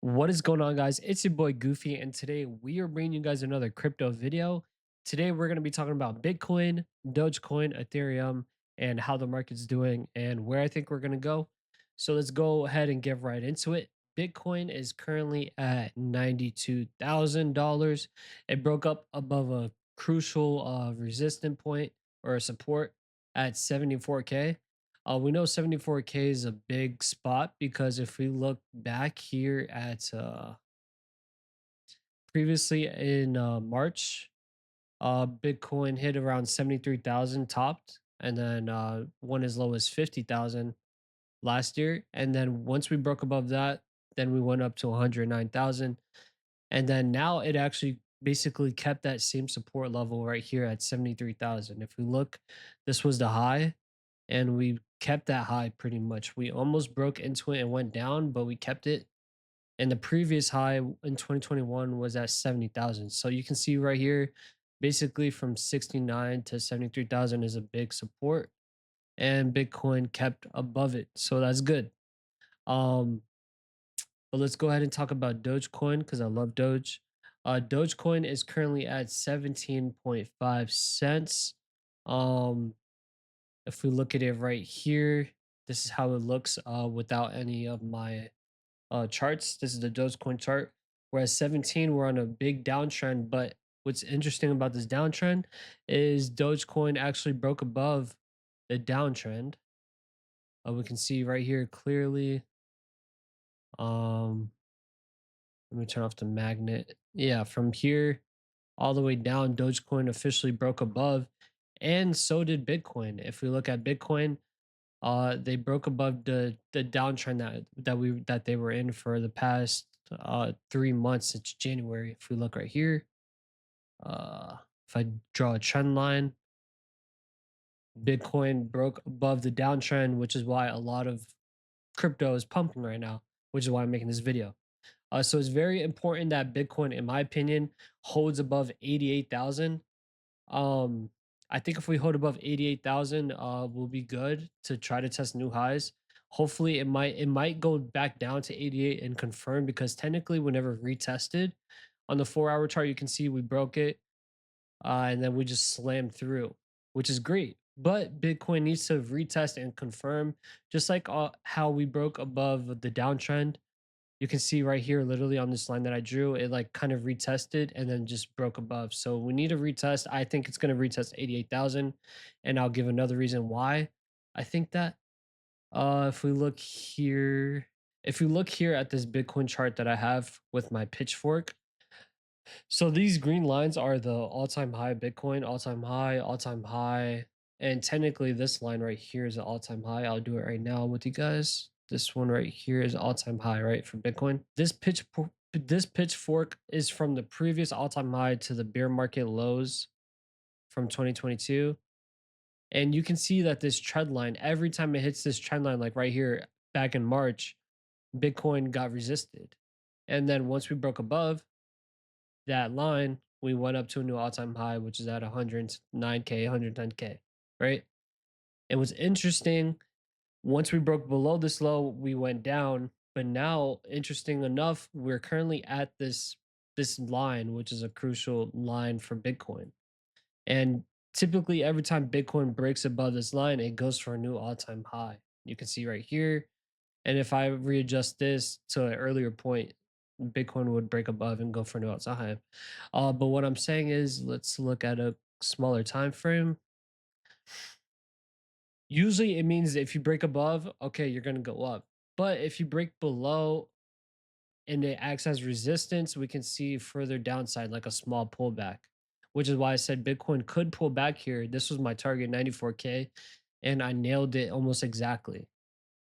What is going on, guys? It's your boy Goofy, and today we are bringing you guys another crypto video. Today we're going to be talking about Bitcoin, Dogecoin, Ethereum, and how the market's doing and where I think we're going to go. So let's go ahead and get right into it. Bitcoin is currently at $92,000. It broke up above a crucial resistance point or a support at 74K. We know 74K is a big spot because if we look back here at previously in March, Bitcoin hit around 73,000 topped, and then went as low as 50,000 last year. And then once we broke above that, then we went up to 109,000. And then now it actually basically kept that same support level right here at 73,000. If we look, this was the high and we kept that high pretty much. We almost broke into it and went down, but we kept it. And the previous high in 2021 was at 70,000. So you can see right here, basically from 69 to 73,000 is a big support, and Bitcoin kept above it. So that's good. Um, but let's go ahead and talk about Dogecoin because I love Doge. Dogecoin is currently at 17.5 cents. Um, if we look at it right here, this is how it looks without any of my charts. This is the Dogecoin chart. Whereas 17, we're on a big downtrend. But what's interesting about this downtrend is Dogecoin actually broke above the downtrend. We can see right here clearly. Um, Let me turn off the magnet. Yeah, from here all the way down, Dogecoin officially broke above, and so did Bitcoin. If we look at Bitcoin, they broke above the downtrend that they were in for the past 3 months since January. If we look right here, if I draw a trend line, Bitcoin broke above the downtrend, which is why a lot of crypto is pumping right now, which is why I'm making this video. So it's very important that Bitcoin, in my opinion, holds above 88,000. Um, I think if we hold above 88,000, we'll be good to try to test new highs. Hopefully, it might go back down to 88 and confirm because technically, whenever retested on the 4 hour chart, you can see we broke it, and then we just slammed through, which is great. But Bitcoin needs to retest and confirm, just like how we broke above the downtrend. You can see right here, literally on this line that I drew, it like kind of retested and then just broke above. So we need a retest. I think it's going to retest 88,000. And I'll give another reason why I think that. If we look here, if you look here at this Bitcoin chart that I have with my pitchfork, so these green lines are the all-time high Bitcoin, all-time high. And technically this line right here is an all-time high. I'll do it right now with you guys. This one right here is all-time high, right, for Bitcoin. This pitchfork is from the previous all-time high to the bear market lows from 2022. And you can see that this trend line, every time it hits this trend line, like right here back in March, Bitcoin got resisted. And then once we broke above that line, we went up to a new all-time high, which is at 109K, 110K, right? And what's interesting, once we broke below this low, we went down. But now, interesting enough, we're currently at this line, which is a crucial line for Bitcoin. And typically, every time Bitcoin breaks above this line, it goes for a new all-time high. You can see right here. And if I readjust this to an earlier point, Bitcoin would break above and go for a new all-time high. But what I'm saying is, let's look at a smaller time frame. Usually, it means if you break above, okay, you're gonna go up. But if you break below and it acts as resistance, we can see further downside, like a small pullback, which is why I said Bitcoin could pull back here. This was my target, 94K, and I nailed it almost exactly.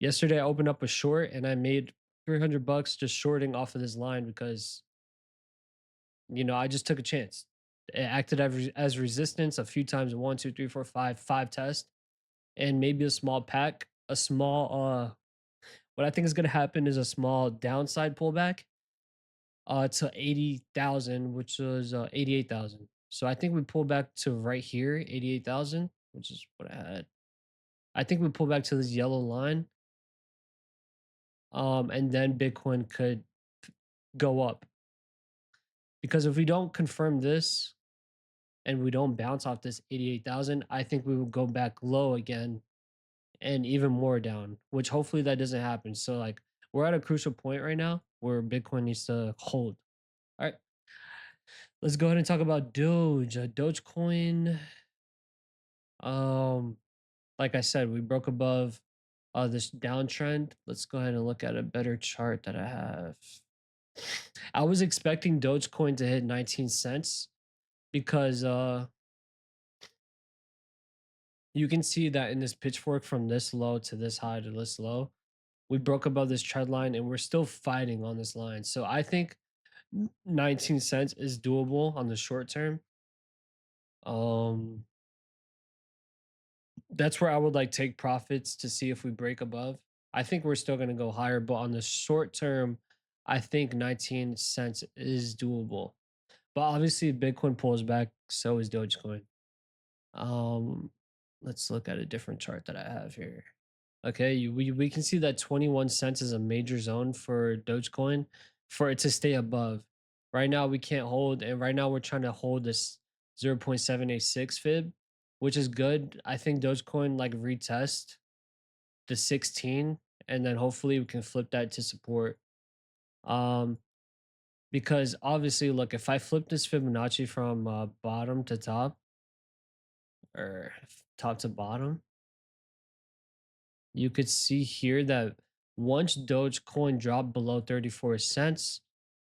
Yesterday, I opened up a short and I made 300 bucks just shorting off of this line because, I just took a chance. It acted as resistance a few times, one, two, three, four, five tests, and maybe a small pack, a small, what I think is going to happen is a small downside pullback to 80,000, which was 88,000. So I think we pull back to right here, 88,000, which is what I had. I think we pull back to this yellow line. And then Bitcoin could go up. Because if we don't confirm this and we don't bounce off this 88,000, I think we will go back low again and even more down, which hopefully that doesn't happen. So like we're at a crucial point right now where Bitcoin needs to hold. All right, let's go ahead and talk about Doge. Dogecoin. Um, like I said, we broke above this downtrend. Let's go ahead and look at a better chart that I have. I was expecting Dogecoin to hit 19 cents because you can see that in this pitchfork from this low to this high to this low, we broke above this trend line and we're still fighting on this line. So I think 19 cents is doable on the short term. Um that's where I would like take profits to see if we break above. I think we're still going to go higher, but on the short term, I think 19 cents is doable. But obviously Bitcoin pulls back, so is Dogecoin. Um let's look at a different chart that I have here. Okay, we can see that 21 cents is a major zone for Dogecoin for it to stay above. Right now we can't hold, and right now we're trying to hold this 0.786 fib, which is good. I think Dogecoin like retest the 16 and then hopefully we can flip that to support. Um because obviously look, if I flip this Fibonacci from bottom to top or top to bottom, you could see here that once Dogecoin dropped below 34 cents,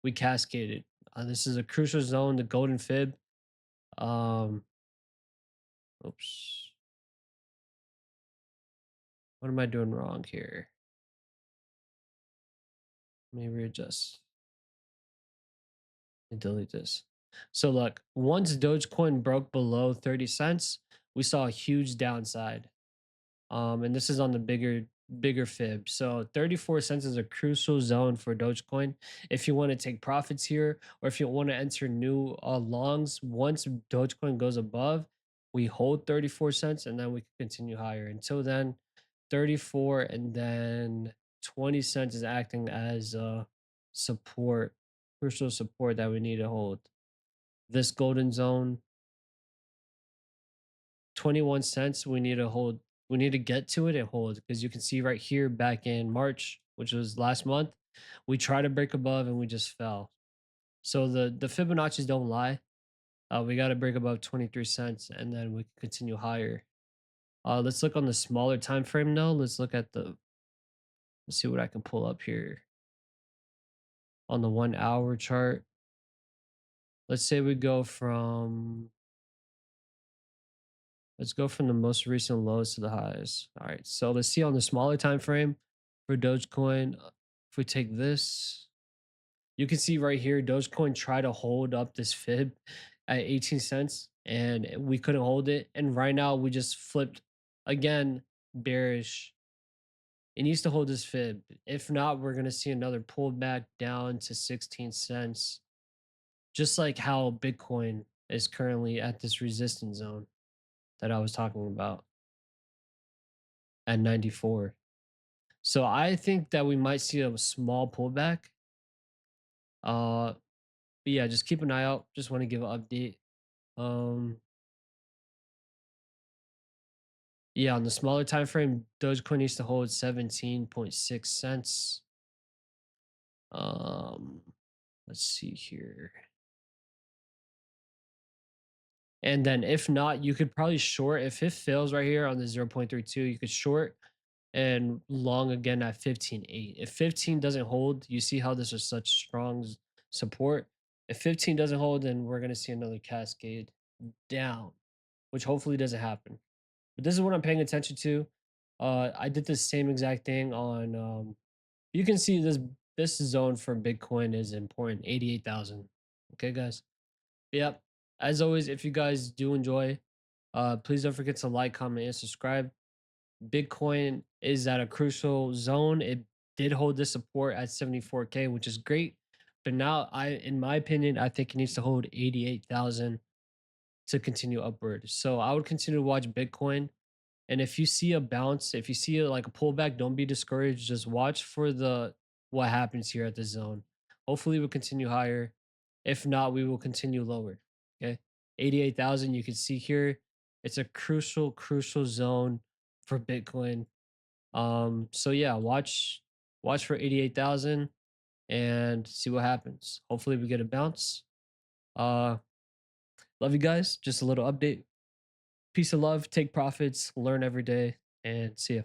we cascaded. This is a crucial zone, the golden fib. Um, oops. What am I doing wrong here? Let me readjust and delete this. So look, once Dogecoin broke below 30 cents, we saw a huge downside. And this is on the bigger fib. So 34 cents is a crucial zone for Dogecoin. If you want to take profits here, or if you want to enter new longs, once Dogecoin goes above, we hold 34 cents and then we can continue higher. Until then, 34 and then 20 cents is acting as support, crucial support that we need to hold. This golden zone, 21 cents, we need to hold, we need to get to it and hold, because you can see right here back in March, which was last month, we tried to break above and we just fell. So the Fibonacci's don't lie. We got to break above 23 cents and then we can continue higher. Let's look on the smaller time frame now. Let's look at the, let's see what I can pull up here on the 1 hour chart. Let's say we go from, let's go from the most recent lows to the highs. All right. So let's see on the smaller time frame for Dogecoin. If we take this, you can see right here, Dogecoin tried to hold up this fib at 18 cents and we couldn't hold it. And right now we just flipped again bearish. It needs to hold this fib. If not, we're going to see another pullback down to 16 cents, just like how Bitcoin is currently at this resistance zone that I was talking about at 94. So I think that we might see a small pullback. But yeah, just keep an eye out. Just want to give an update. Um, yeah, on the smaller time frame, Dogecoin needs to hold 17.6 cents. Um, let's see here. And then if not, you could probably short. If it fails right here on the 0.32, you could short and long again at 15.8. If 15 doesn't hold, you see how this is such strong support. If 15 doesn't hold, then we're going to see another cascade down, which hopefully doesn't happen. But this is what I'm paying attention to. I did the same exact thing on you can see this zone for Bitcoin is important, 88,000. Okay, guys. Yep. As always, if you guys do enjoy, please don't forget to like, comment, and subscribe. Bitcoin is at a crucial zone. It did hold this support at 74K, which is great. But now in my opinion, I think it needs to hold 88,000 to continue upward. So I would continue to watch Bitcoin. And if you see a bounce, if you see like a pullback, don't be discouraged. Just watch for the what happens here at the zone. Hopefully, we'll continue higher. If not, we will continue lower. Okay. 88,000, you can see here, it's a crucial, crucial zone for Bitcoin. So yeah, watch for 88,000 and see what happens. Hopefully we get a bounce. Uh love you guys. Just a little update. Peace of love, take profits, learn every day, and see ya.